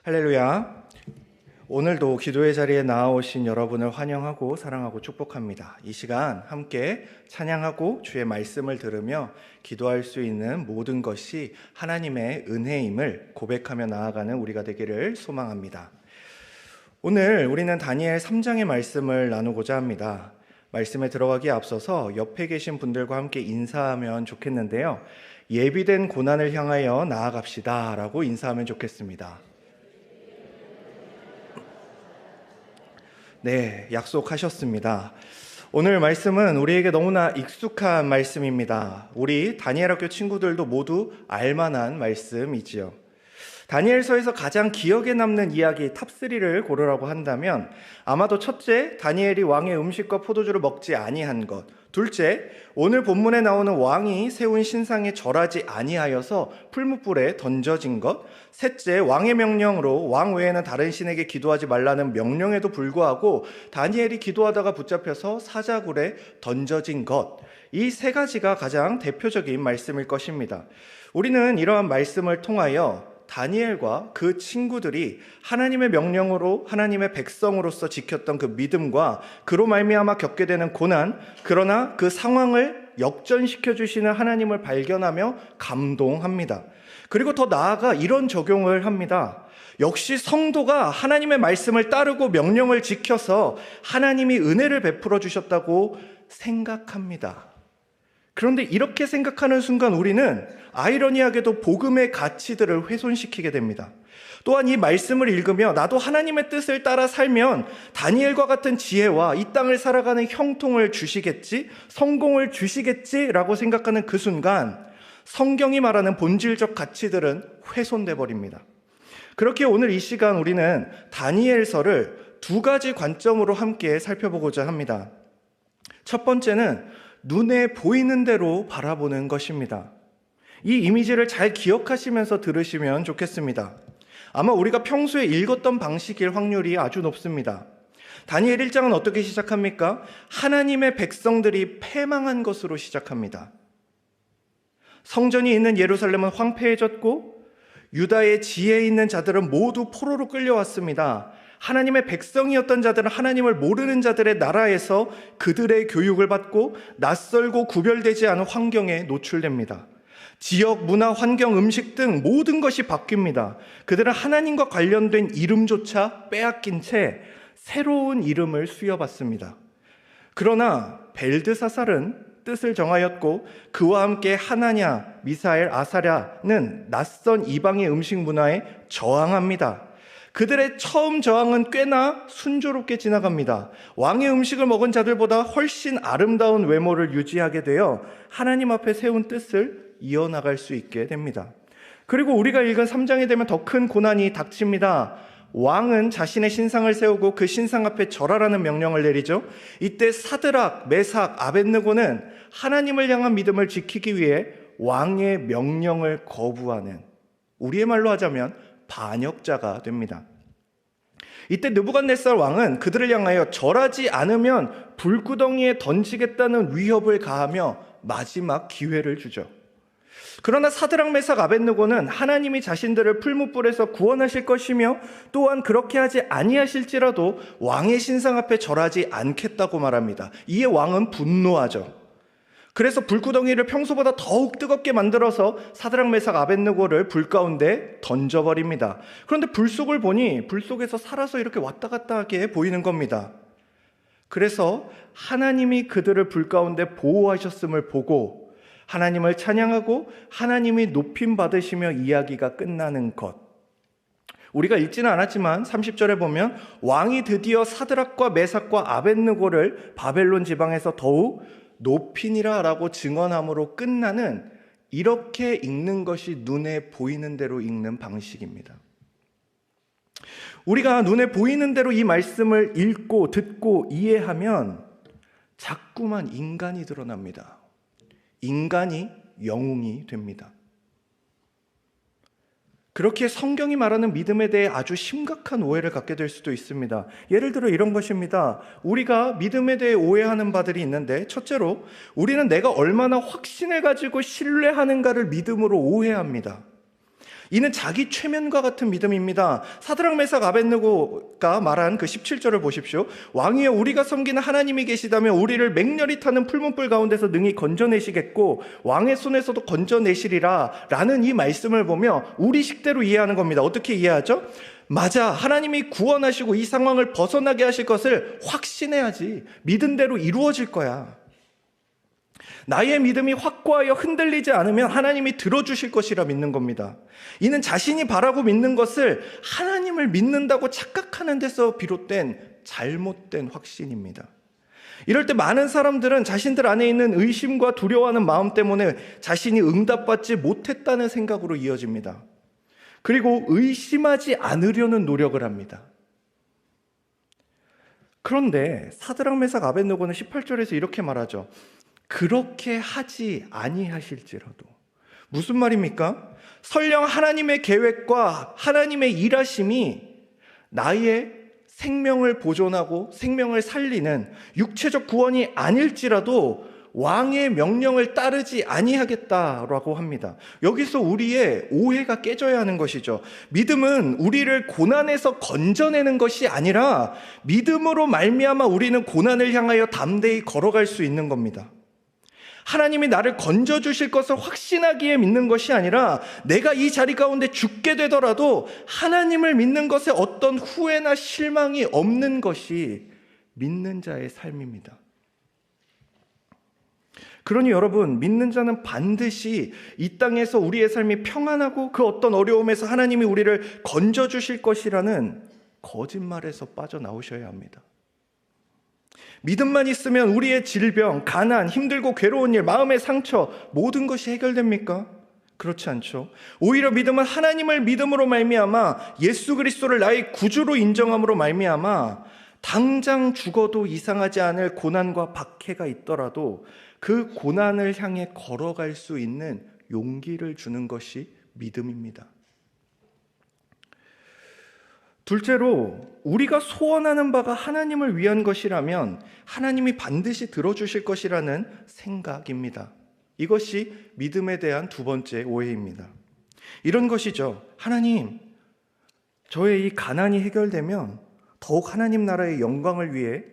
할렐루야. 오늘도 기도의 자리에 나아오신 여러분을 환영하고 사랑하고 축복합니다. 이 시간 함께 찬양하고 주의 말씀을 들으며 기도할 수 있는 모든 것이 하나님의 은혜임을 고백하며 나아가는 우리가 되기를 소망합니다. 오늘 우리는 다니엘 3장의 말씀을 나누고자 합니다. 말씀에 들어가기에 앞서서 옆에 계신 분들과 함께 인사하면 좋겠는데요. 예비된 고난을 향하여 나아갑시다 라고 인사하면 좋겠습니다. 네, 약속하셨습니다. 오늘 말씀은 우리에게 너무나 익숙한 말씀입니다. 우리 다니엘 학교 친구들도 모두 알만한 말씀이지요. 다니엘서에서 가장 기억에 남는 이야기 탑3를 고르라고 한다면 아마도 첫째, 다니엘이 왕의 음식과 포도주를 먹지 아니한 것. 둘째, 오늘 본문에 나오는 왕이 세운 신상에 절하지 아니하여서 풀무불에 던져진 것. 셋째, 왕의 명령으로 왕 외에는 다른 신에게 기도하지 말라는 명령에도 불구하고 다니엘이 기도하다가 붙잡혀서 사자굴에 던져진 것. 이 세 가지가 가장 대표적인 말씀일 것입니다. 우리는 이러한 말씀을 통하여 다니엘과 그 친구들이 하나님의 명령으로 하나님의 백성으로서 지켰던 그 믿음과 그로 말미암아 겪게 되는 고난, 그러나 그 상황을 역전시켜 주시는 하나님을 발견하며 감동합니다. 그리고 더 나아가 이런 적용을 합니다. 역시 성도가 하나님의 말씀을 따르고 명령을 지켜서 하나님이 은혜를 베풀어 주셨다고 생각합니다. 그런데 이렇게 생각하는 순간 우리는 아이러니하게도 복음의 가치들을 훼손시키게 됩니다. 또한 이 말씀을 읽으며 나도 하나님의 뜻을 따라 살면 다니엘과 같은 지혜와 이 땅을 살아가는 형통을 주시겠지, 성공을 주시겠지라고 생각하는 그 순간 성경이 말하는 본질적 가치들은 훼손돼 버립니다. 그렇게 오늘 이 시간 우리는 다니엘서를 두 가지 관점으로 함께 살펴보고자 합니다. 첫 번째는 눈에 보이는 대로 바라보는 것입니다. 이 이미지를 잘 기억하시면서 들으시면 좋겠습니다. 아마 우리가 평소에 읽었던 방식일 확률이 아주 높습니다. 다니엘 1장은 어떻게 시작합니까? 하나님의 백성들이 패망한 것으로 시작합니다. 성전이 있는 예루살렘은 황폐해졌고 유다의 지혜 있는 자들은 모두 포로로 끌려왔습니다. 하나님의 백성이었던 자들은 하나님을 모르는 자들의 나라에서 그들의 교육을 받고 낯설고 구별되지 않은 환경에 노출됩니다. 지역, 문화, 환경, 음식 등 모든 것이 바뀝니다. 그들은 하나님과 관련된 이름조차 빼앗긴 채 새로운 이름을 수여받습니다. 그러나 벨드사살은 뜻을 정하였고 그와 함께 하나냐, 미사엘, 아사랴는 낯선 이방의 음식 문화에 저항합니다. 그들의 처음 저항은 꽤나 순조롭게 지나갑니다. 왕의 음식을 먹은 자들보다 훨씬 아름다운 외모를 유지하게 되어 하나님 앞에 세운 뜻을 이어나갈 수 있게 됩니다. 그리고 우리가 읽은 3장이 되면 더 큰 고난이 닥칩니다. 왕은 자신의 신상을 세우고 그 신상 앞에 절하라는 명령을 내리죠. 이때 사드락, 메삭, 아벳느고는 하나님을 향한 믿음을 지키기 위해 왕의 명령을 거부하는, 우리의 말로 하자면 반역자가 됩니다. 이때 느부갓네살 왕은 그들을 향하여 절하지 않으면 불구덩이에 던지겠다는 위협을 가하며 마지막 기회를 주죠. 그러나 사드락, 메삭, 아벳느고는 하나님이 자신들을 풀무불에서 구원하실 것이며 또한 그렇게 하지 아니하실지라도 왕의 신상 앞에 절하지 않겠다고 말합니다. 이에 왕은 분노하죠. 그래서 불구덩이를 평소보다 더욱 뜨겁게 만들어서 사드락, 메삭, 아벳느고를 불 가운데 던져버립니다. 그런데 불 속을 보니 불 속에서 살아서 이렇게 왔다 갔다 하게 보이는 겁니다. 그래서 하나님이 그들을 불 가운데 보호하셨음을 보고 하나님을 찬양하고 하나님이 높임 받으시며 이야기가 끝나는 것. 우리가 읽지는 않았지만 30절에 보면 왕이 드디어 사드락과 메삭과 아벳느고를 바벨론 지방에서 더욱 높이니라 라고 증언함으로 끝나는, 이렇게 읽는 것이 눈에 보이는 대로 읽는 방식입니다. 우리가 눈에 보이는 대로 이 말씀을 읽고 듣고 이해하면 자꾸만 인간이 드러납니다. 인간이 영웅이 됩니다. 그렇게 성경이 말하는 믿음에 대해 아주 심각한 오해를 갖게 될 수도 있습니다. 예를 들어 이런 것입니다. 우리가 믿음에 대해 오해하는 바들이 있는데, 첫째로 우리는 내가 얼마나 확신을 가지고 신뢰하는가를 믿음으로 오해합니다. 이는 자기 최면과 같은 믿음입니다. 사드락 메삭 아벳느고가 말한 그 17절을 보십시오. 왕이여, 우리가 섬기는 하나님이 계시다면 우리를 맹렬히 타는 풀문불 가운데서 능히 건져내시겠고 왕의 손에서도 건져내시리라 라는 이 말씀을 보며 우리 식대로 이해하는 겁니다. 어떻게 이해하죠? 맞아, 하나님이 구원하시고 이 상황을 벗어나게 하실 것을 확신해야지. 믿은 대로 이루어질 거야. 나의 믿음이 확고하여 흔들리지 않으면 하나님이 들어주실 것이라 믿는 겁니다. 이는 자신이 바라고 믿는 것을 하나님을 믿는다고 착각하는 데서 비롯된 잘못된 확신입니다. 이럴 때 많은 사람들은 자신들 안에 있는 의심과 두려워하는 마음 때문에 자신이 응답받지 못했다는 생각으로 이어집니다. 그리고 의심하지 않으려는 노력을 합니다. 그런데 사드락 메삭 아벳느고는 18절에서 이렇게 말하죠. 그렇게 하지 아니하실지라도. 무슨 말입니까? 설령 하나님의 계획과 하나님의 일하심이 나의 생명을 보존하고 생명을 살리는 육체적 구원이 아닐지라도 왕의 명령을 따르지 아니하겠다라고 합니다. 여기서 우리의 오해가 깨져야 하는 것이죠. 믿음은 우리를 고난에서 건져내는 것이 아니라 믿음으로 말미암아 우리는 고난을 향하여 담대히 걸어갈 수 있는 겁니다. 하나님이 나를 건져주실 것을 확신하기에 믿는 것이 아니라 내가 이 자리 가운데 죽게 되더라도 하나님을 믿는 것에 어떤 후회나 실망이 없는 것이 믿는 자의 삶입니다. 그러니 여러분, 믿는 자는 반드시 이 땅에서 우리의 삶이 평안하고 그 어떤 어려움에서 하나님이 우리를 건져주실 것이라는 거짓말에서 빠져나오셔야 합니다. 믿음만 있으면 우리의 질병, 가난, 힘들고 괴로운 일, 마음의 상처 모든 것이 해결됩니까? 그렇지 않죠. 오히려 믿음은 하나님을 믿음으로 말미암아 예수 그리스도를 나의 구주로 인정함으로 말미암아 당장 죽어도 이상하지 않을 고난과 박해가 있더라도 그 고난을 향해 걸어갈 수 있는 용기를 주는 것이 믿음입니다. 둘째로, 우리가 소원하는 바가 하나님을 위한 것이라면 하나님이 반드시 들어주실 것이라는 생각입니다. 이것이 믿음에 대한 두 번째 오해입니다. 이런 것이죠. 하나님, 저의 이 가난이 해결되면 더욱 하나님 나라의 영광을 위해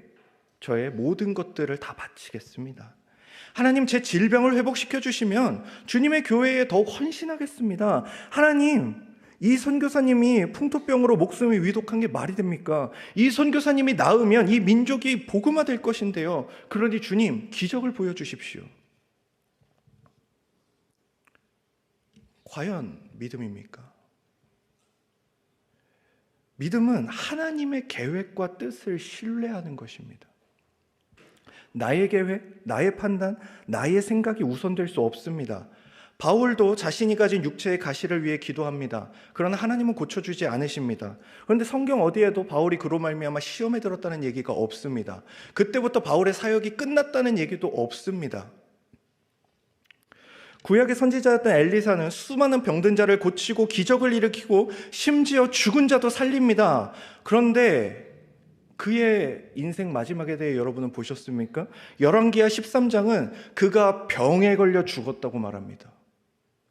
저의 모든 것들을 다 바치겠습니다. 하나님, 제 질병을 회복시켜 주시면 주님의 교회에 더욱 헌신하겠습니다. 하나님, 이 선교사님이 풍토병으로 목숨이 위독한 게 말이 됩니까? 이 선교사님이 나으면 이 민족이 복음화될 것인데요. 그러니 주님, 기적을 보여주십시오. 과연 믿음입니까? 믿음은 하나님의 계획과 뜻을 신뢰하는 것입니다. 나의 계획, 나의 판단, 나의 생각이 우선될 수 없습니다. 바울도 자신이 가진 육체의 가시를 위해 기도합니다. 그러나 하나님은 고쳐주지 않으십니다. 그런데 성경 어디에도 바울이 그로 말미암아 시험에 들었다는 얘기가 없습니다. 그때부터 바울의 사역이 끝났다는 얘기도 없습니다. 구약의 선지자였던 엘리사는 수많은 병든 자를 고치고 기적을 일으키고 심지어 죽은 자도 살립니다. 그런데 그의 인생 마지막에 대해 여러분은 보셨습니까? 열왕기하 13장은 그가 병에 걸려 죽었다고 말합니다.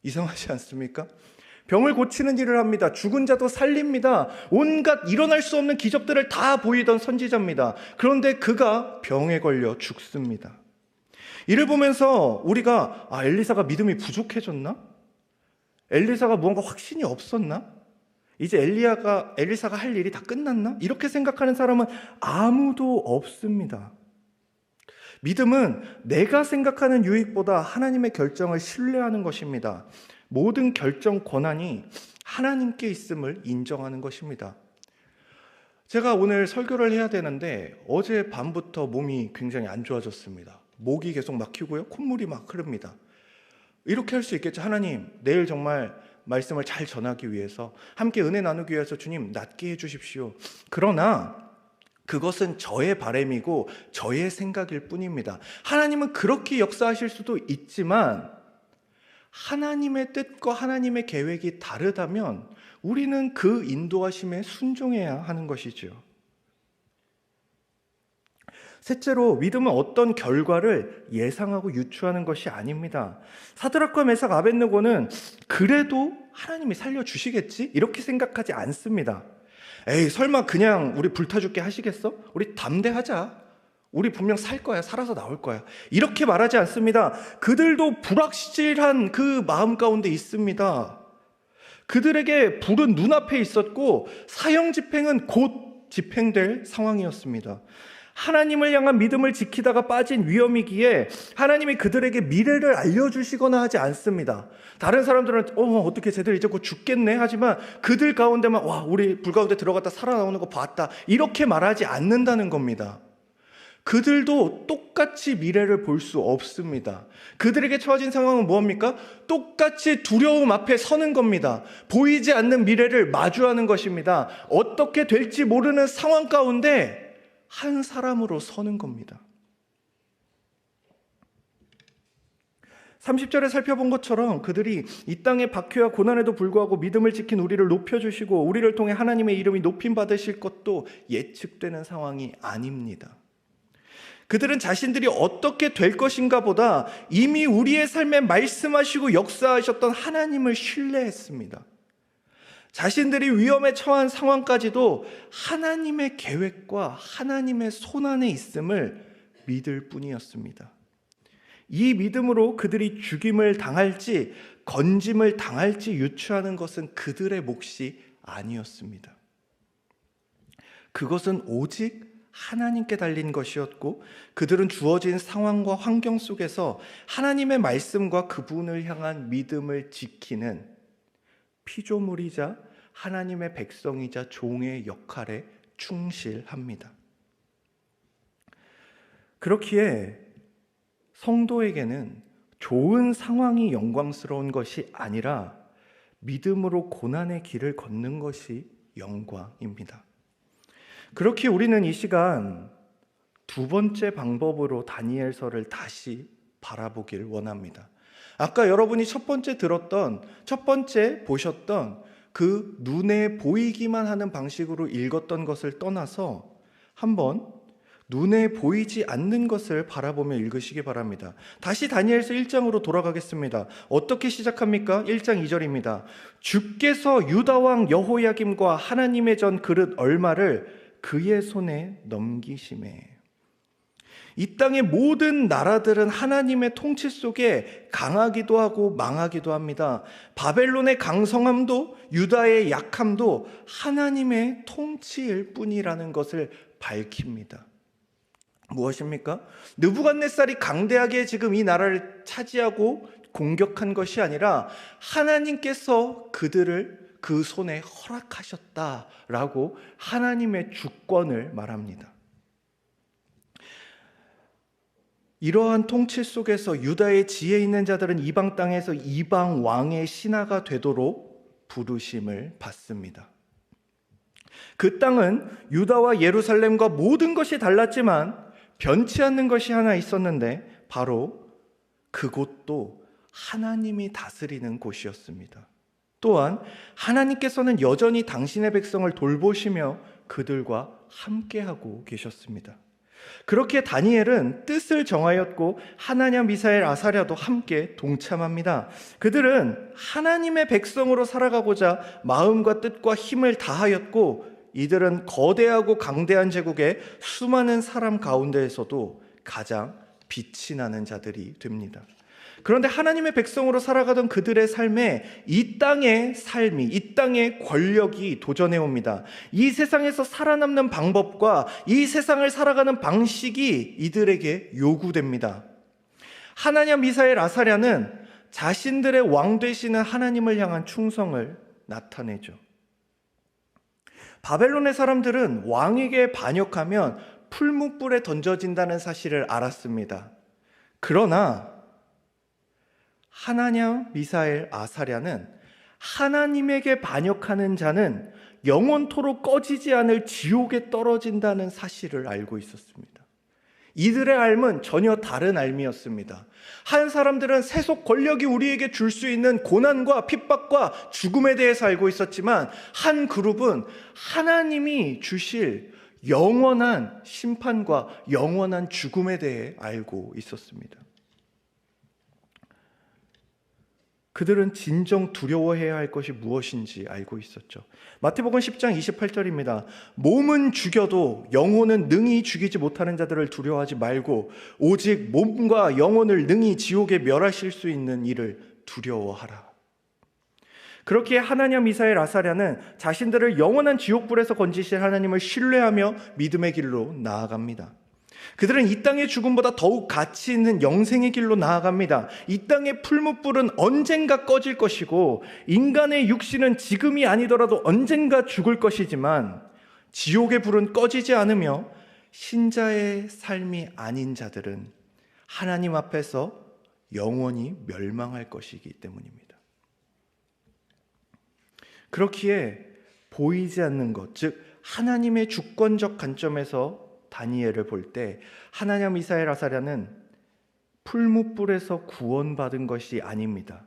이상하지 않습니까? 병을 고치는 일을 합니다. 죽은 자도 살립니다. 온갖 일어날 수 없는 기적들을 다 보이던 선지자입니다. 그런데 그가 병에 걸려 죽습니다. 이를 보면서 우리가 엘리사가 믿음이 부족해졌나? 엘리사가 무언가 확신이 없었나? 이제 엘리사가 할 일이 다 끝났나? 이렇게 생각하는 사람은 아무도 없습니다. 믿음은 내가 생각하는 유익보다 하나님의 결정을 신뢰하는 것입니다. 모든 결정 권한이 하나님께 있음을 인정하는 것입니다. 제가 오늘 설교를 해야 되는데 어제 밤부터 몸이 굉장히 안 좋아졌습니다. 목이 계속 막히고요. 콧물이 막 흐릅니다. 이렇게 할 수 있겠죠. 하나님, 내일 정말 말씀을 잘 전하기 위해서, 함께 은혜 나누기 위해서 주님 낫게 해주십시오. 그러나 그것은 저의 바람이고 저의 생각일 뿐입니다. 하나님은 그렇게 역사하실 수도 있지만 하나님의 뜻과 하나님의 계획이 다르다면 우리는 그 인도하심에 순종해야 하는 것이죠. 셋째로, 믿음은 어떤 결과를 예상하고 유추하는 것이 아닙니다. 사드락과 메삭 아벳느고는 그래도 하나님이 살려주시겠지? 이렇게 생각하지 않습니다. 에이, 설마 그냥 우리 불타 죽게 하시겠어? 우리 담대하자. 우리 분명 살 거야. 살아서 나올 거야. 이렇게 말하지 않습니다. 그들도 불확실한 그 마음 가운데 있습니다. 그들에게 불은 눈앞에 있었고 사형 집행은 곧 집행될 상황이었습니다. 하나님을 향한 믿음을 지키다가 빠진 위험이기에 하나님이 그들에게 미래를 알려주시거나 하지 않습니다. 다른 사람들은 어떻게 쟤들 이제 곧 죽겠네 하지만 그들 가운데만 와, 우리 불 가운데 들어갔다 살아나오는 거 봤다, 이렇게 말하지 않는다는 겁니다. 그들도 똑같이 미래를 볼 수 없습니다. 그들에게 처해진 상황은 뭡니까? 똑같이 두려움 앞에 서는 겁니다. 보이지 않는 미래를 마주하는 것입니다. 어떻게 될지 모르는 상황 가운데 한 사람으로 서는 겁니다. 30절에 살펴본 것처럼 그들이 이 땅의 박해와 고난에도 불구하고 믿음을 지킨 우리를 높여주시고 우리를 통해 하나님의 이름이 높임받으실 것도 예측되는 상황이 아닙니다. 그들은 자신들이 어떻게 될 것인가 보다 이미 우리의 삶에 말씀하시고 역사하셨던 하나님을 신뢰했습니다. 자신들이 위험에 처한 상황까지도 하나님의 계획과 하나님의 손안에 있음을 믿을 뿐이었습니다. 이 믿음으로 그들이 죽임을 당할지 건짐을 당할지 유추하는 것은 그들의 몫이 아니었습니다. 그것은 오직 하나님께 달린 것이었고 그들은 주어진 상황과 환경 속에서 하나님의 말씀과 그분을 향한 믿음을 지키는 피조물이자 하나님의 백성이자 종의 역할에 충실합니다. 그렇기에 성도에게는 좋은 상황이 영광스러운 것이 아니라 믿음으로 고난의 길을 걷는 것이 영광입니다. 그렇게 우리는 이 시간 두 번째 방법으로 다니엘서를 다시 바라보길 원합니다. 아까 여러분이 첫 번째 보셨던 그 눈에 보이기만 하는 방식으로 읽었던 것을 떠나서 한번 눈에 보이지 않는 것을 바라보며 읽으시기 바랍니다. 다시 다니엘서 1장으로 돌아가겠습니다. 어떻게 시작합니까? 1장 2절입니다. 주께서 유다 왕 여호야김과 하나님의 전 그릇 얼마를 그의 손에 넘기심에. 이 땅의 모든 나라들은 하나님의 통치 속에 강하기도 하고 망하기도 합니다. 바벨론의 강성함도 유다의 약함도 하나님의 통치일 뿐이라는 것을 밝힙니다. 무엇입니까? 느부갓네살이 강대하게 지금 이 나라를 차지하고 공격한 것이 아니라 하나님께서 그들을 그 손에 허락하셨다라고 하나님의 주권을 말합니다. 이러한 통치 속에서 유다의 지혜 있는 자들은 이방 땅에서 이방 왕의 신하가 되도록 부르심을 받습니다. 그 땅은 유다와 예루살렘과 모든 것이 달랐지만 변치 않는 것이 하나 있었는데 바로 그곳도 하나님이 다스리는 곳이었습니다. 또한 하나님께서는 여전히 당신의 백성을 돌보시며 그들과 함께하고 계셨습니다. 그렇게 다니엘은 뜻을 정하였고 하나냐, 미사엘, 아사랴도 함께 동참합니다. 그들은 하나님의 백성으로 살아가고자 마음과 뜻과 힘을 다하였고 이들은 거대하고 강대한 제국의 수많은 사람 가운데에서도 가장 빛이 나는 자들이 됩니다. 그런데 하나님의 백성으로 살아가던 그들의 삶에 이 땅의 삶이, 이 땅의 권력이 도전해 옵니다. 이 세상에서 살아남는 방법과 이 세상을 살아가는 방식이 이들에게 요구됩니다. 하나냐, 미사엘, 아사랴는 자신들의 왕 되시는 하나님을 향한 충성을 나타내죠. 바벨론의 사람들은 왕에게 반역하면 풀무불에 던져진다는 사실을 알았습니다. 그러나 하나냐, 미사엘, 아사랴는 하나님에게 반역하는 자는 영원토록 꺼지지 않을 지옥에 떨어진다는 사실을 알고 있었습니다. 이들의 삶은 전혀 다른 삶이었습니다. 한 사람들은 세속 권력이 우리에게 줄 수 있는 고난과 핍박과 죽음에 대해서 알고 있었지만 한 그룹은 하나님이 주실 영원한 심판과 영원한 죽음에 대해 알고 있었습니다. 그들은 진정 두려워해야 할 것이 무엇인지 알고 있었죠. 마태복음 10장 28절입니다. 몸은 죽여도 영혼은 능히 죽이지 못하는 자들을 두려워하지 말고 오직 몸과 영혼을 능히 지옥에 멸하실 수 있는 이를 두려워하라. 그렇게 하나냐, 미사엘, 아사랴는 자신들을 영원한 지옥불에서 건지실 하나님을 신뢰하며 믿음의 길로 나아갑니다. 그들은 이 땅의 죽음보다 더욱 가치 있는 영생의 길로 나아갑니다. 이 땅의 풀무불은 언젠가 꺼질 것이고 인간의 육신은 지금이 아니더라도 언젠가 죽을 것이지만 지옥의 불은 꺼지지 않으며 신자의 삶이 아닌 자들은 하나님 앞에서 영원히 멸망할 것이기 때문입니다. 그렇기에 보이지 않는 것, 즉 하나님의 주권적 관점에서 다니엘을 볼 때 하나냐, 미사엘, 아사랴는 풀무불에서 구원받은 것이 아닙니다.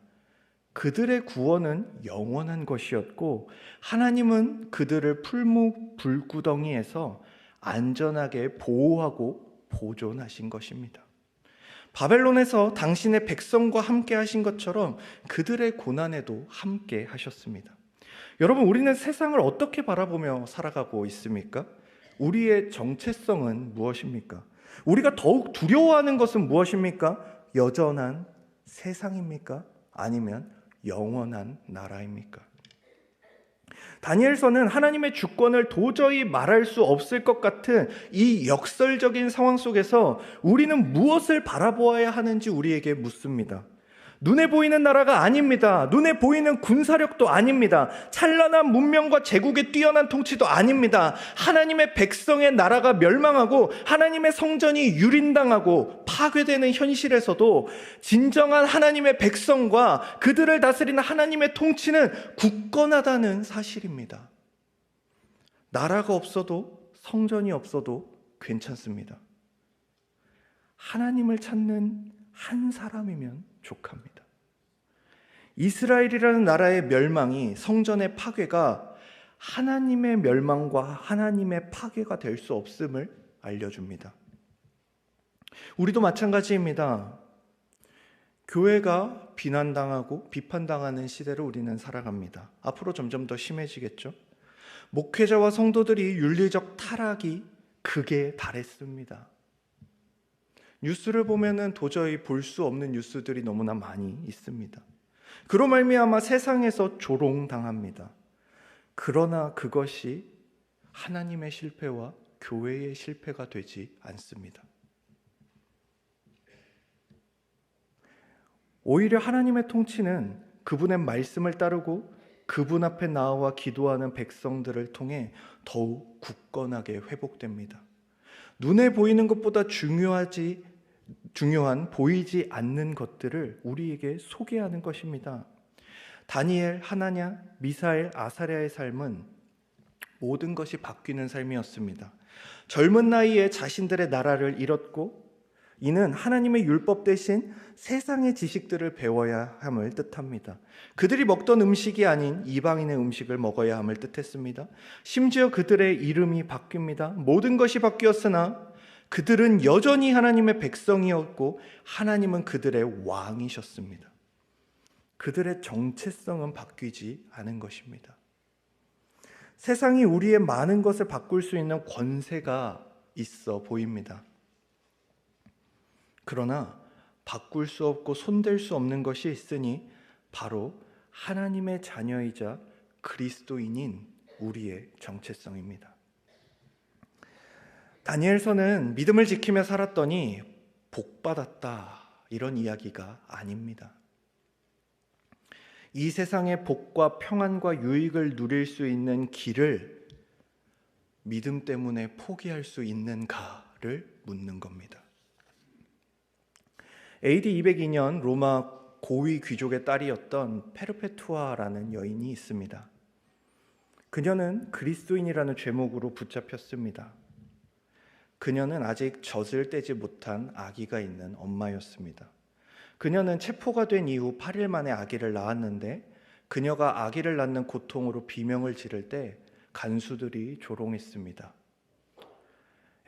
그들의 구원은 영원한 것이었고 하나님은 그들을 풀무불구덩이에서 안전하게 보호하고 보존하신 것입니다. 바벨론에서 당신의 백성과 함께 하신 것처럼 그들의 고난에도 함께 하셨습니다. 여러분, 우리는 세상을 어떻게 바라보며 살아가고 있습니까? 우리의 정체성은 무엇입니까? 우리가 더욱 두려워하는 것은 무엇입니까? 여전한 세상입니까? 아니면 영원한 나라입니까? 다니엘서는 하나님의 주권을 도저히 말할 수 없을 것 같은 이 역설적인 상황 속에서 우리는 무엇을 바라보아야 하는지 우리에게 묻습니다. 눈에 보이는 나라가 아닙니다. 눈에 보이는 군사력도 아닙니다. 찬란한 문명과 제국의 뛰어난 통치도 아닙니다. 하나님의 백성의 나라가 멸망하고 하나님의 성전이 유린당하고 파괴되는 현실에서도 진정한 하나님의 백성과 그들을 다스리는 하나님의 통치는 굳건하다는 사실입니다. 나라가 없어도 성전이 없어도 괜찮습니다. 하나님을 찾는 한 사람이면 족합니다. 이스라엘이라는 나라의 멸망이, 성전의 파괴가 하나님의 멸망과 하나님의 파괴가 될 수 없음을 알려줍니다. 우리도 마찬가지입니다. 교회가 비난당하고 비판당하는 시대를 우리는 살아갑니다. 앞으로 점점 더 심해지겠죠. 목회자와 성도들이 윤리적 타락이 극에 달했습니다. 뉴스를 보면은 도저히 볼 수 없는 뉴스들이 너무나 많이 있습니다. 그로 말미암아 세상에서 조롱당합니다. 그러나 그것이 하나님의 실패와 교회의 실패가 되지 않습니다. 오히려 하나님의 통치는 그분의 말씀을 따르고 그분 앞에 나와 기도하는 백성들을 통해 더욱 굳건하게 회복됩니다. 눈에 보이는 것보다 중요한 보이지 않는 것들을 우리에게 소개하는 것입니다. 다니엘, 하나냐, 미사엘, 아사랴의 삶은 모든 것이 바뀌는 삶이었습니다. 젊은 나이에 자신들의 나라를 잃었고 이는 하나님의 율법 대신 세상의 지식들을 배워야 함을 뜻합니다. 그들이 먹던 음식이 아닌 이방인의 음식을 먹어야 함을 뜻했습니다. 심지어 그들의 이름이 바뀝니다. 모든 것이 바뀌었으나 그들은 여전히 하나님의 백성이었고 하나님은 그들의 왕이셨습니다. 그들의 정체성은 바뀌지 않은 것입니다. 세상이 우리의 많은 것을 바꿀 수 있는 권세가 있어 보입니다. 그러나 바꿀 수 없고 손댈 수 없는 것이 있으니 바로 하나님의 자녀이자 그리스도인인 우리의 정체성입니다. 다니엘서는 믿음을 지키며 살았더니 복받았다 이런 이야기가 아닙니다. 이 세상의 복과 평안과 유익을 누릴 수 있는 길을 믿음 때문에 포기할 수 있는가를 묻는 겁니다. AD 202년 로마 고위 귀족의 딸이었던 페르페투아라는 여인이 있습니다. 그녀는 그리스도인이라는 죄목으로 붙잡혔습니다. 그녀는 아직 젖을 떼지 못한 아기가 있는 엄마였습니다. 그녀는 체포가 된 이후 8일 만에 아기를 낳았는데 그녀가 아기를 낳는 고통으로 비명을 지를 때 간수들이 조롱했습니다.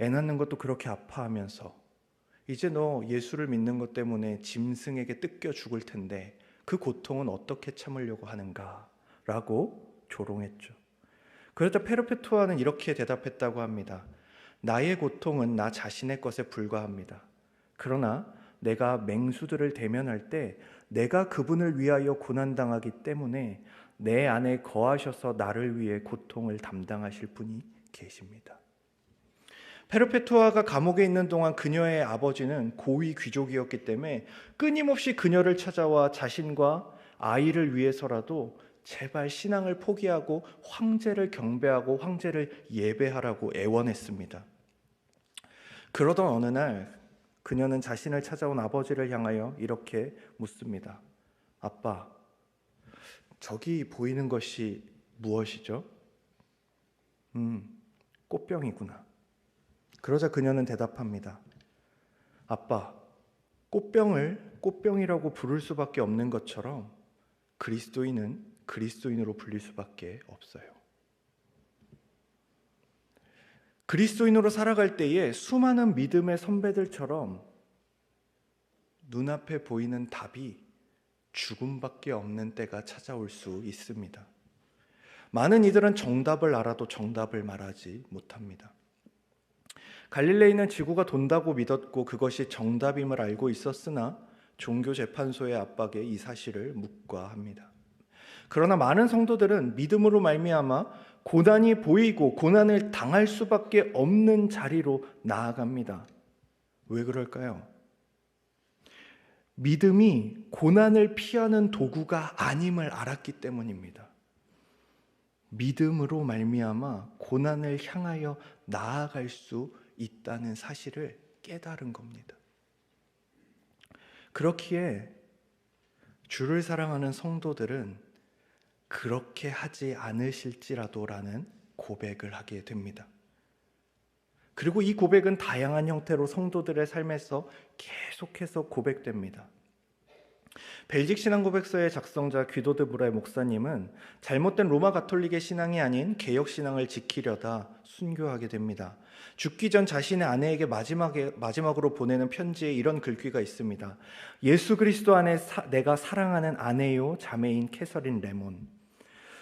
애 낳는 것도 그렇게 아파하면서 이제 너 예수를 믿는 것 때문에 짐승에게 뜯겨 죽을 텐데 그 고통은 어떻게 참으려고 하는가? 라고 조롱했죠. 그러자 페르페투아는 이렇게 대답했다고 합니다. 나의 고통은 나 자신의 것에 불과합니다. 그러나 내가 맹수들을 대면할 때 내가 그분을 위하여 고난당하기 때문에 내 안에 거하셔서 나를 위해 고통을 담당하실 분이 계십니다. 페르페투아가 감옥에 있는 동안 그녀의 아버지는 고위 귀족이었기 때문에 끊임없이 그녀를 찾아와 자신과 아이를 위해서라도 제발 신앙을 포기하고 황제를 경배하고 황제를 예배하라고 애원했습니다. 그러던 어느 날 그녀는 자신을 찾아온 아버지를 향하여 이렇게 묻습니다. 아빠, 저기 보이는 것이 무엇이죠? 꽃병이구나. 그러자 그녀는 대답합니다. 아빠, 꽃병을 꽃병이라고 부를 수밖에 없는 것처럼 그리스도인은 그리스도인으로 불릴 수밖에 없어요. 그리스도인으로 살아갈 때에 수많은 믿음의 선배들처럼 눈앞에 보이는 답이 죽음밖에 없는 때가 찾아올 수 있습니다. 많은 이들은 정답을 알아도 정답을 말하지 못합니다. 갈릴레이는 지구가 돈다고 믿었고 그것이 정답임을 알고 있었으나 종교재판소의 압박에 이 사실을 묵과합니다. 그러나 많은 성도들은 믿음으로 말미암아 고난이 보이고 고난을 당할 수밖에 없는 자리로 나아갑니다. 왜 그럴까요? 믿음이 고난을 피하는 도구가 아님을 알았기 때문입니다. 믿음으로 말미암아 고난을 향하여 나아갈 수 있다는 사실을 깨달은 겁니다. 그렇기에 주를 사랑하는 성도들은 그렇게 하지 않으실지라도라는 고백을 하게 됩니다. 그리고 이 고백은 다양한 형태로 성도들의 삶에서 계속해서 고백됩니다. 벨직 신앙고백서의 작성자 귀도 드 브라의 목사님은 잘못된 로마 가톨릭의 신앙이 아닌 개혁 신앙을 지키려다 순교하게 됩니다. 죽기 전 자신의 아내에게 마지막으로 보내는 편지에 이런 글귀가 있습니다. 예수 그리스도 안에 내가 사랑하는 아내요 자매인 캐서린 레몬.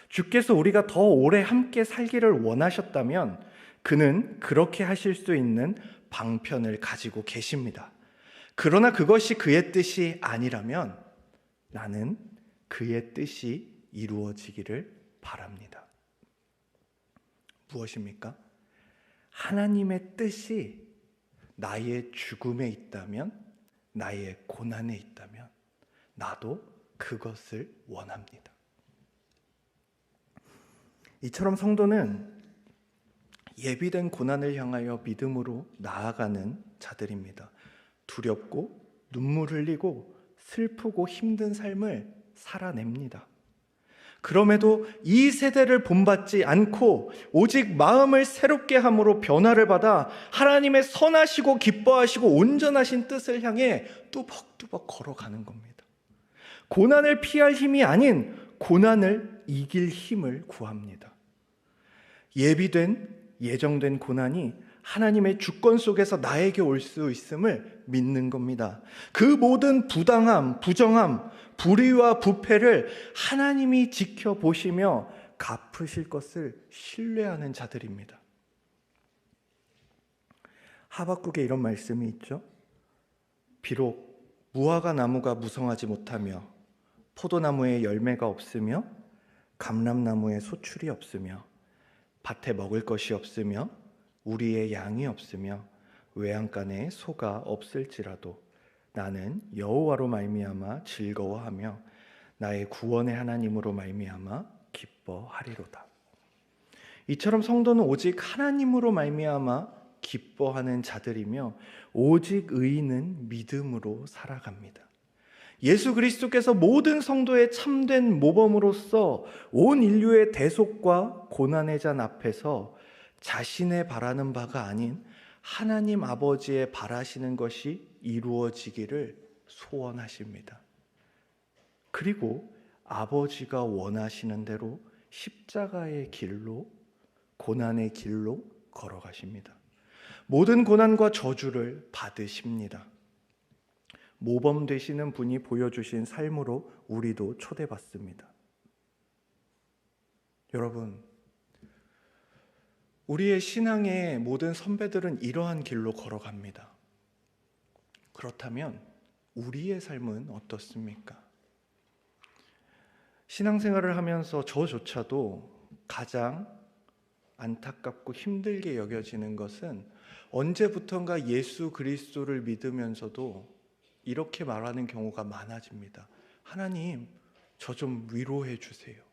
주께서 우리가 더 오래 함께 살기를 원하셨다면 그는 그렇게 하실 수 있는 방편을 가지고 계십니다. 그러나 그것이 그의 뜻이 아니라면 나는 그의 뜻이 이루어지기를 바랍니다. 무엇입니까? 하나님의 뜻이 나의 죽음에 있다면, 나의 고난에 있다면 나도 그것을 원합니다. 이처럼 성도는 예비된 고난을 향하여 믿음으로 나아가는 자들입니다. 두렵고 눈물 흘리고 슬프고 힘든 삶을 살아냅니다. 그럼에도 이 세대를 본받지 않고 오직 마음을 새롭게 함으로 변화를 받아 하나님의 선하시고 기뻐하시고 온전하신 뜻을 향해 뚜벅뚜벅 걸어가는 겁니다. 고난을 피할 힘이 아닌 고난을 이길 힘을 구합니다. 예정된 고난이 하나님의 주권 속에서 나에게 올 수 있음을 믿는 겁니다. 그 모든 부당함, 부정함, 불의와 부패를 하나님이 지켜보시며 갚으실 것을 신뢰하는 자들입니다. 하박국에 이런 말씀이 있죠. 비록 무화과 나무가 무성하지 못하며 포도나무에 열매가 없으며 감람나무에 소출이 없으며 밭에 먹을 것이 없으며 우리의 양이 없으며 외양간에 소가 없을지라도 나는 여호와로 말미암아 즐거워하며 나의 구원의 하나님으로 말미암아 기뻐하리로다. 이처럼 성도는 오직 하나님으로 말미암아 기뻐하는 자들이며 오직 의인은 믿음으로 살아갑니다. 예수 그리스도께서 모든 성도의 참된 모범으로서 온 인류의 대속과 고난의 잔 앞에서 자신의 바라는 바가 아닌 하나님 아버지의 바라시는 것이 이루어지기를 소원하십니다. 그리고 아버지가 원하시는 대로 십자가의 길로, 고난의 길로 걸어가십니다. 모든 고난과 저주를 받으십니다. 모범 되시는 분이 보여주신 삶으로 우리도 초대받습니다. 여러분, 우리의 신앙의 모든 선배들은 이러한 길로 걸어갑니다. 그렇다면 우리의 삶은 어떻습니까? 신앙생활을 하면서 저조차도 가장 안타깝고 힘들게 여겨지는 것은 언제부턴가 예수 그리스도를 믿으면서도 이렇게 말하는 경우가 많아집니다. 하나님, 저 좀 위로해 주세요.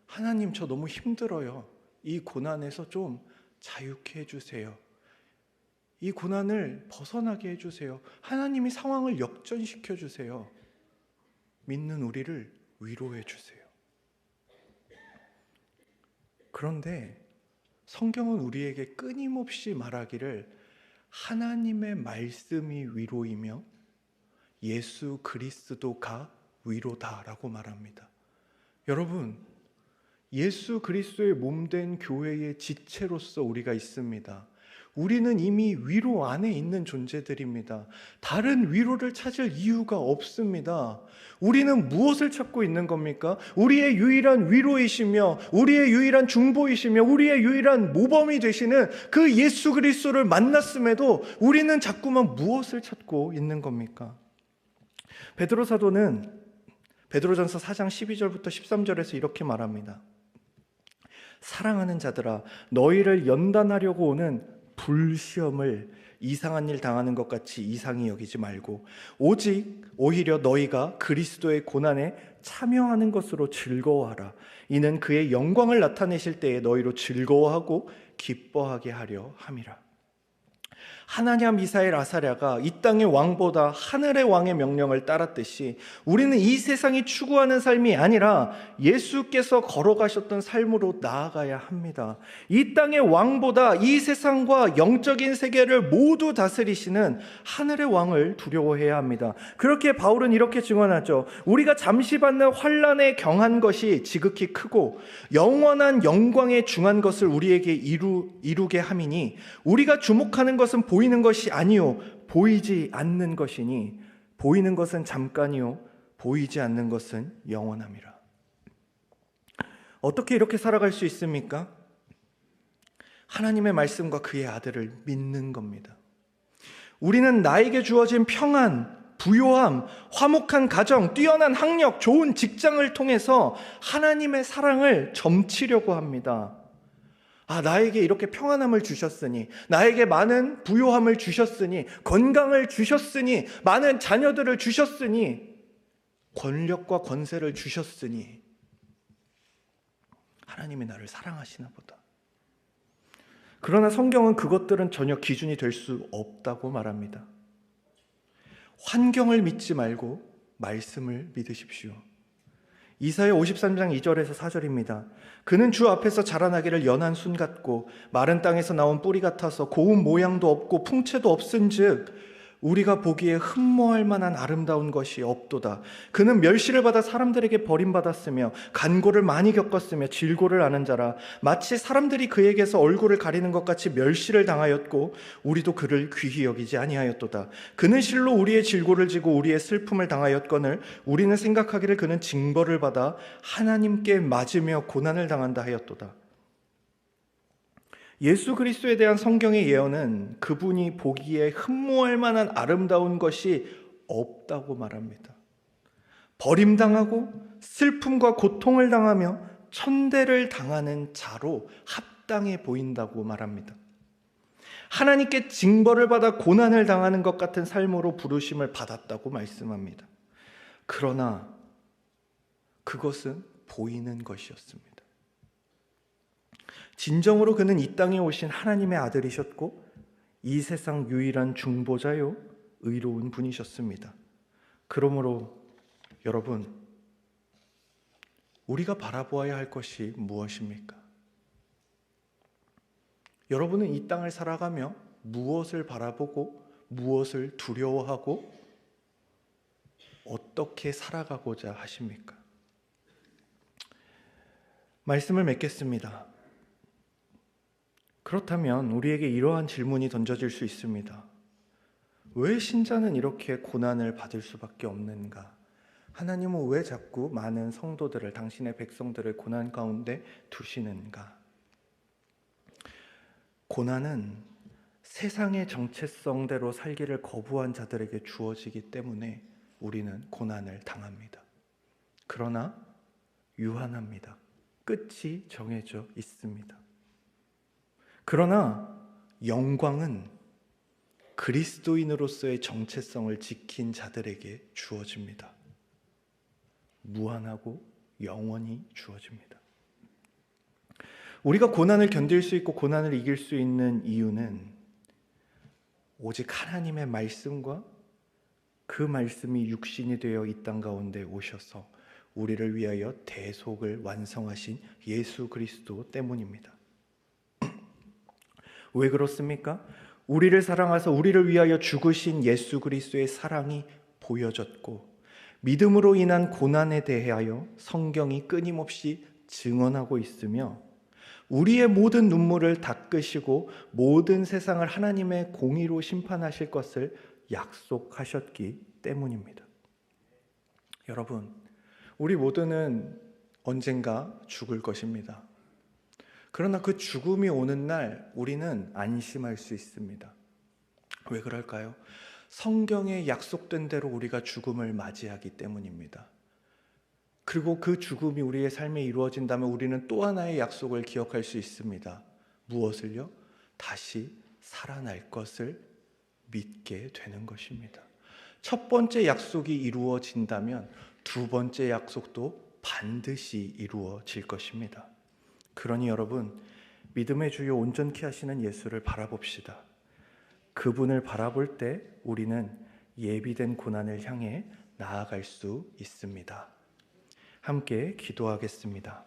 하나님, 저 너무 힘들어요. 이 고난에서 좀 자유케 해주세요. 이 고난을 벗어나게 해주세요. 하나님이 상황을 역전시켜 주세요. 믿는 우리를 위로해 주세요. 그런데 성경은 우리에게 끊임없이 말하기를 하나님의 말씀이 위로이며 예수 그리스도가 위로다라고 말합니다. 여러분, 예수 그리스도의 몸된 교회의 지체로서 우리가 있습니다. 우리는 이미 위로 안에 있는 존재들입니다. 다른 위로를 찾을 이유가 없습니다. 우리는 무엇을 찾고 있는 겁니까? 우리의 유일한 위로이시며 우리의 유일한 중보이시며 우리의 유일한 모범이 되시는 그 예수 그리스도를 만났음에도 우리는 자꾸만 무엇을 찾고 있는 겁니까? 베드로 사도는 베드로전서 4장 12절부터 13절에서 이렇게 말합니다. 사랑하는 자들아, 너희를 연단하려고 오는 불시험을 이상한 일 당하는 것 같이 이상히 여기지 말고 오직 오히려 너희가 그리스도의 고난에 참여하는 것으로 즐거워하라. 이는 그의 영광을 나타내실 때에 너희로 즐거워하고 기뻐하게 하려 함이라. 하나냐, 미사엘, 아사랴가 이 땅의 왕보다 하늘의 왕의 명령을 따랐듯이 우리는 이 세상이 추구하는 삶이 아니라 예수께서 걸어가셨던 삶으로 나아가야 합니다. 이 땅의 왕보다 이 세상과 영적인 세계를 모두 다스리시는 하늘의 왕을 두려워해야 합니다. 그렇게 바울은 이렇게 증언하죠. 우리가 잠시 받는 환난에 경한 것이 지극히 크고 영원한 영광에 중한 것을 우리에게 이루게 함이니 우리가 주목하는 것은 보이는 것이 아니요 보이지 않는 것이니 보이는 것은 잠깐이요 보이지 않는 것은 영원함이라. 어떻게 이렇게 살아갈 수 있습니까? 하나님의 말씀과 그의 아들을 믿는 겁니다. 우리는 나에게 주어진 평안, 부요함, 화목한 가정, 뛰어난 학력, 좋은 직장을 통해서 하나님의 사랑을 점치려고 합니다. 나에게 이렇게 평안함을 주셨으니, 나에게 많은 부요함을 주셨으니, 건강을 주셨으니, 많은 자녀들을 주셨으니, 권력과 권세를 주셨으니 하나님이 나를 사랑하시나 보다. 그러나 성경은 그것들은 전혀 기준이 될 수 없다고 말합니다. 환경을 믿지 말고 말씀을 믿으십시오. 이사야 53장 2절에서 4절입니다. 그는 주 앞에서 자라나기를 연한 순 같고 마른 땅에서 나온 뿌리 같아서 고운 모양도 없고 풍채도 없은즉 우리가 보기에 흠모할 만한 아름다운 것이 없도다. 그는 멸시를 받아 사람들에게 버림받았으며 간고를 많이 겪었으며 질고를 아는 자라. 마치 사람들이 그에게서 얼굴을 가리는 것 같이 멸시를 당하였고 우리도 그를 귀히 여기지 아니하였도다. 그는 실로 우리의 질고를 지고 우리의 슬픔을 당하였거늘 우리는 생각하기를 그는 징벌을 받아 하나님께 맞으며 고난을 당한다 하였도다. 예수 그리스도에 대한 성경의 예언은 그분이 보기에 흠모할 만한 아름다운 것이 없다고 말합니다. 버림당하고 슬픔과 고통을 당하며 천대를 당하는 자로 합당해 보인다고 말합니다. 하나님께 징벌을 받아 고난을 당하는 것 같은 삶으로 부르심을 받았다고 말씀합니다. 그러나 그것은 보이는 것이었습니다. 진정으로 그는 이 땅에 오신 하나님의 아들이셨고 이 세상 유일한 중보자요 의로운 분이셨습니다. 그러므로 여러분, 우리가 바라보아야 할 것이 무엇입니까? 여러분은 이 땅을 살아가며 무엇을 바라보고 무엇을 두려워하고 어떻게 살아가고자 하십니까? 말씀을 맺겠습니다. 그렇다면 우리에게 이러한 질문이 던져질 수 있습니다. 왜 신자는 이렇게 고난을 받을 수밖에 없는가? 하나님은 왜 자꾸 많은 성도들을, 당신의 백성들을 고난 가운데 두시는가? 고난은 세상의 정체성대로 살기를 거부한 자들에게 주어지기 때문에 우리는 고난을 당합니다. 그러나 유한합니다. 끝이 정해져 있습니다. 그러나 영광은 그리스도인으로서의 정체성을 지킨 자들에게 주어집니다. 무한하고 영원히 주어집니다. 우리가 고난을 견딜 수 있고 고난을 이길 수 있는 이유는 오직 하나님의 말씀과 그 말씀이 육신이 되어 이 땅 가운데 오셔서 우리를 위하여 대속을 완성하신 예수 그리스도 때문입니다. 왜 그렇습니까? 우리를 사랑하사 우리를 위하여 죽으신 예수 그리스도의 사랑이 보여졌고 믿음으로 인한 고난에 대하여 성경이 끊임없이 증언하고 있으며 우리의 모든 눈물을 닦으시고 모든 세상을 하나님의 공의로 심판하실 것을 약속하셨기 때문입니다. 여러분, 우리 모두는 언젠가 죽을 것입니다. 그러나 그 죽음이 오는 날 우리는 안심할 수 있습니다. 왜 그럴까요? 성경에 약속된 대로 우리가 죽음을 맞이하기 때문입니다. 그리고 그 죽음이 우리의 삶에 이루어진다면 우리는 또 하나의 약속을 기억할 수 있습니다. 무엇을요? 다시 살아날 것을 믿게 되는 것입니다. 첫 번째 약속이 이루어진다면 두 번째 약속도 반드시 이루어질 것입니다. 그러니 여러분, 믿음의 주요 온전케 하시는 예수를 바라봅시다. 그분을 바라볼 때 우리는 예비된 고난을 향해 나아갈 수 있습니다. 함께 기도하겠습니다.